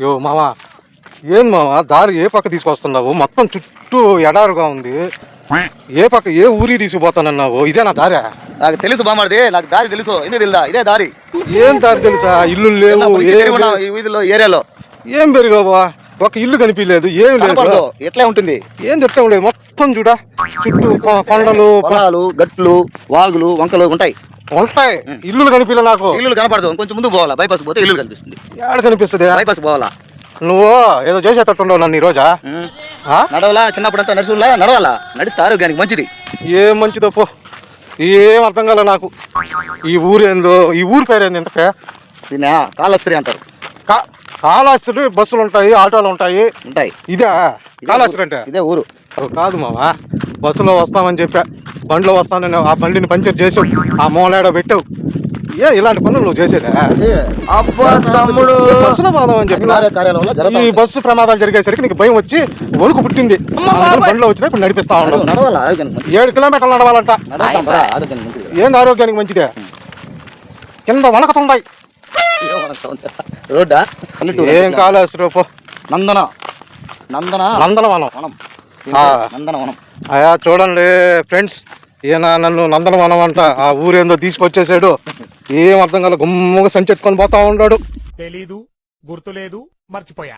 యో మావా, ఏం మావా దారి ఏ పక్క తీసుకొస్తున్నావు? మొత్తం చుట్టూ ఎడారుగా ఉంది. ఏ ఊరి తీసుకుపోతానన్నావు? ఇదే నా దారి? నాకు తెలుసు బామ్మది, నాకు దారి తెలుసు. ఎందుకు తెలుదా? ఇదే దారి. ఏం దారి తెలుసా? ఇల్లు లేవు ఈ వీధిలో ఏరియాలో. ఏం పెరిగావా? ఒక ఇల్లు కనిపించలేదు, ఏం లేదు. ఎట్లా ఉంటుంది? ఏం చెప్తాం లేదు, మొత్తం చూడ చుట్టూ కొండలు, పొలాలు, గట్లు, వాగులు, వంకలు ఉంటాయి. ఇల్లు కనిపించలే నాకు. ఇల్లు కనపడదు. కొంచెం ముందు పోవాలా, బైపాస్ పోతే ఇల్లు కనిపిస్తుంది. ఎక్కడ కనిపిస్తుంది? బైపాస్ పోవాలా. నువ్వు ఏదో చేసేటట్టుండవు నన్ను ఈ రోజా. నడవలా, చిన్నప్పుడంతా నడుచులా నడవాలా. నడిస్తే ఆరోగ్యానికి మంచిది. ఏం మంచిదో పో, ఏం అర్థం కాలే నాకు. ఈ ఊరు ఏందో, ఈ ఊరి పేరేంది ఇంతకే? దీన్ని కాళహస్త్రి అంటారు. కాళహస్త్రి బస్సులు ఉంటాయి, ఆటోలు ఉంటాయి. ఇదే కాళహస్త్రి అంటే? ఇదే ఊరు. కాదు మావా, బస్సులో వస్తామని చెప్పా, బండిలో వస్తానని ఆ బండిని పంచర్ చేసావు, ఆ మూలాడో పెట్టావు. ఇలాంటి పనులు నువ్వు చేసేదా? తమ్ముడు, బస్సులో పోదామని చెప్పి ఈ బస్సు ప్రమాదాలు జరిగేసరికి నీకు భయం వచ్చి వణుకు పుట్టింది. బండిలో వచ్చినా ఇప్పుడు నడిపిస్తా ఉన్నావు. 7 కిలోమీటర్లు నడవాలంట. ఏంది ఆరోగ్యానికి మంచిదే? కింద వణకతుండాయి. రోడ్డా? ఏం కాళహస్త్రి పో. నందనవనం. అయా చూడండి ఫ్రెండ్స్, ఈయన నన్ను నందనవనం అంట ఆ ఊరేందో తీసుకొచ్చేసాడు. ఏం అర్థం కాల, గుమ్మగా సంచెత్తుకొని పోతా ఉన్నాడు. తెలీదు, గుర్తులేదు, మర్చిపోయా.